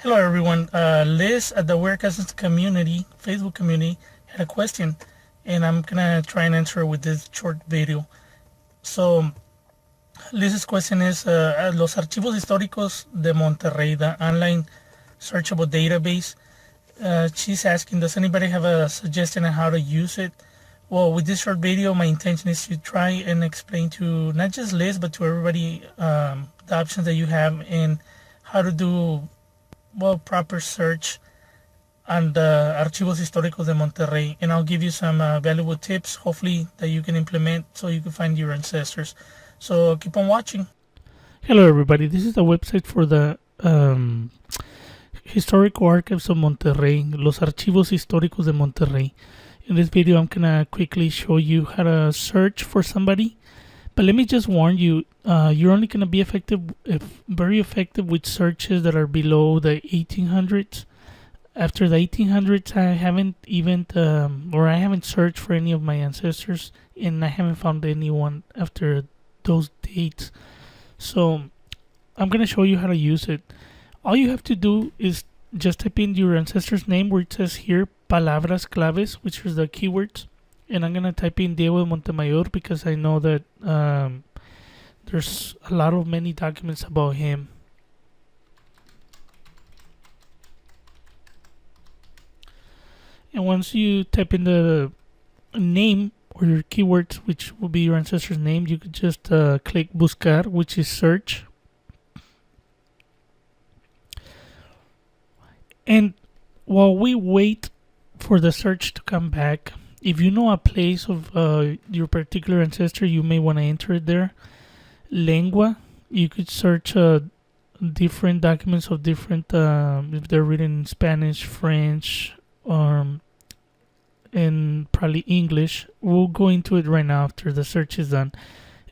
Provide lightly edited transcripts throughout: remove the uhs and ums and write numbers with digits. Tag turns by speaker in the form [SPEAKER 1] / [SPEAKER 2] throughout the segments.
[SPEAKER 1] Hello, everyone. Liz at the Warehouse community, Facebook community, had a question, and I'm gonna try and answer with this short video. So, Liz's question is: Los archivos históricos de Monterrey, the online searchable database. She's asking, does anybody have a suggestion on how to use it? Well, with this short video, my intention is to try and explain to not just Liz, but to everybody the options that you have and how to do proper search on the Archivos Históricos de Monterrey, and I'll give you some valuable tips, hopefully, that you can implement so you can find your ancestors. So keep on watching. Hello, everybody. This is the website for the Historical Archives of Monterrey, Los Archivos Históricos de Monterrey. In this video, I'm gonna quickly show you how to search for somebody. But let me just warn you, you're only going to be very effective with searches that are below the 1800s. After the 1800s, I haven't searched for any of my ancestors, and I haven't found anyone after those dates. So I'm going to show you how to use it. All you have to do is just type in your ancestor's name where it says here, palabras claves, which is the keywords. And I'm going to type in Diego de Montemayor because I know that there's many documents about him. And once you type in the name or your keywords, which will be your ancestor's name, you could just click Buscar, which is search. And while we wait for the search to come back, if you know a place of your particular ancestor, you may want to enter it there. Lengua, you could search different documents of different, if they're written in Spanish, French, and probably English. We'll go into it right now after the search is done.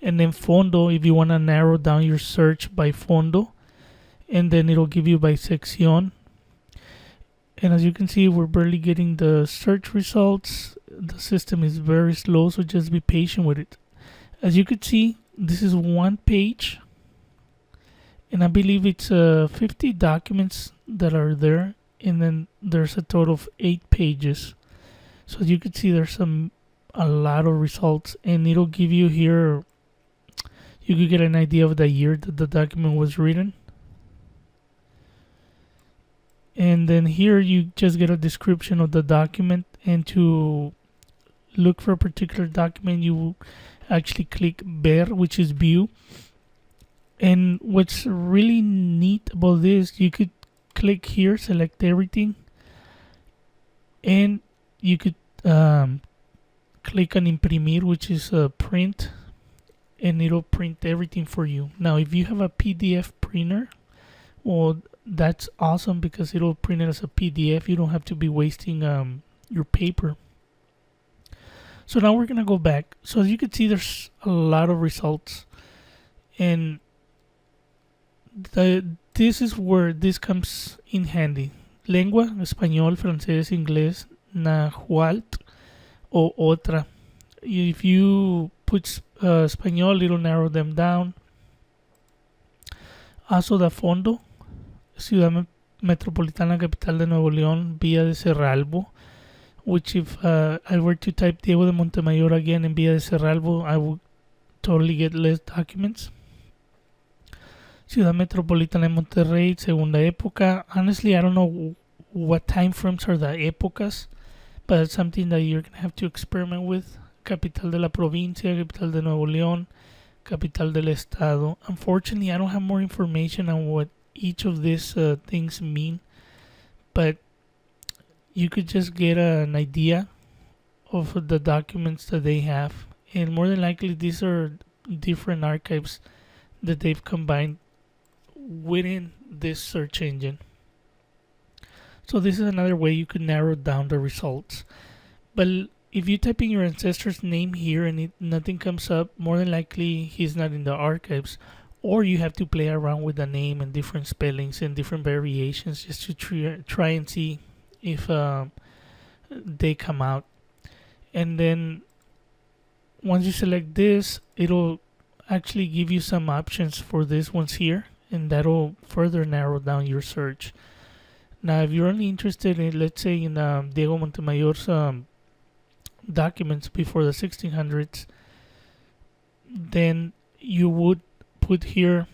[SPEAKER 1] And then Fondo, if you want to narrow down your search by Fondo, and then it'll give you by sección. And as you can see, we're barely getting the search results. The system is very slow, so just be patient with it. As you can see, this is one page, and I believe it's 50 documents that are there, and then there's a total of 8 pages. So as you can see, there's a lot of results, and it'll give you here, you could get an idea of the year that the document was written. And then here you just get a description of the document, and to look for a particular document you actually click ver, which is view. And what's really neat about this, you could click here, select everything, and you could click on imprimir, which is print, and it'll print everything for you. Now if you have a PDF printer, well, that's awesome because it'll print it as a PDF. You don't have to be wasting your paper. So now we're gonna go back. So as you can see, there's a lot of results, and this is where this comes in handy. Lengua, español, francés, inglés, nahuatl, o otra. If you put español, it'll narrow them down. Also da fondo, Ciudad Metropolitana Capital de Nuevo León, Villa de Cerralbo, which if I were to type Diego de Montemayor again in Villa de Cerralbo, I would totally get less documents. Ciudad Metropolitana de Monterrey, Segunda Época. Honestly, I don't know what time frames are the épocas, but it's something that you're going to have to experiment with. Capital de la Provincia, Capital de Nuevo León, Capital del Estado. Unfortunately, I don't have more information on what each of these things mean, but you could just get an idea of the documents that they have, and more than likely these are different archives that they've combined within this search engine. So this is another way you could narrow down the results. But if you type in your ancestor's name here and nothing comes up, more than likely he's not in the archives, or you have to play around with the name and different spellings and different variations just to try and see if they come out. And then once you select this, it'll actually give you some options for these ones here, and that'll further narrow down your search. Now, if you're only interested in, let's say, in Diego Montemayor's documents before the 1600s, then you would put here,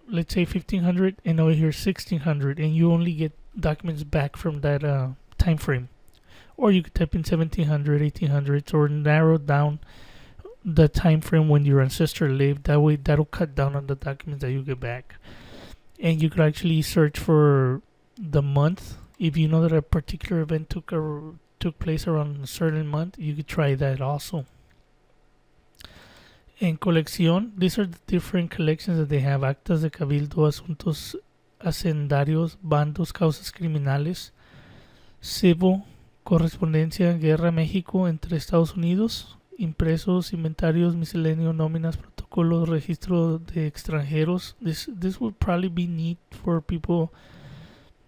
[SPEAKER 1] let's say 1500, and over here 1600, and you only get documents back from that time frame. Or you could type in 1700, 1800s, or narrow down the time frame when your ancestor lived. That way, that'll cut down on the documents that you get back. And you could actually search for the month. If you know that a particular event took place around a certain month, you could try that also. En colección, these are the different collections that they have: actas de cabildo, asuntos hacendarios, bandos, causas criminales, cebo, correspondencia, guerra, México entre Estados Unidos, impresos, inventarios, miscelenio, nóminas, protocolos, registro de extranjeros. This would probably be neat for people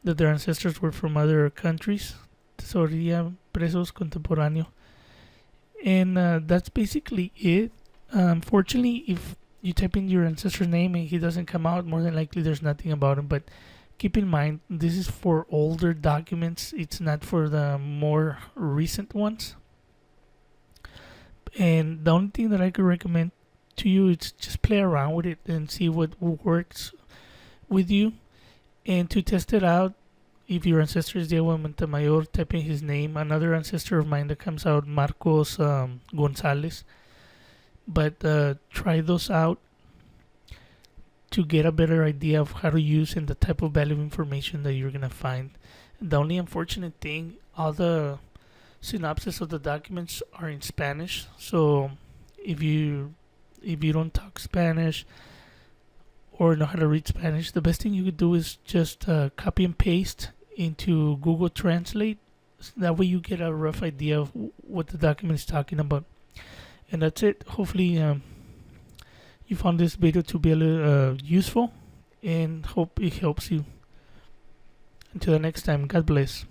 [SPEAKER 1] that their ancestors were from other countries. Tesorería, presos, contemporáneo. And that's basically it. Unfortunately, if you type in your ancestor's name and he doesn't come out, more than likely there's nothing about him. But keep in mind, this is for older documents. It's not for the more recent ones. And the only thing that I could recommend to you is just play around with it and see what works with you. And to test it out, if your ancestor is Diego Montemayor, type in his name. Another ancestor of mine that comes out, Marcos Gonzalez. But try those out to get a better idea of how to use and the type of value information that you're gonna find. The only unfortunate thing, all the synopsis of the documents are in Spanish. So if you don't talk Spanish or know how to read Spanish, the best thing you could do is just copy and paste into Google Translate. That way you get a rough idea of what the document is talking about. And that's it. Hopefully you found this video to be a little useful, and hope it helps you. Until the next time, God bless.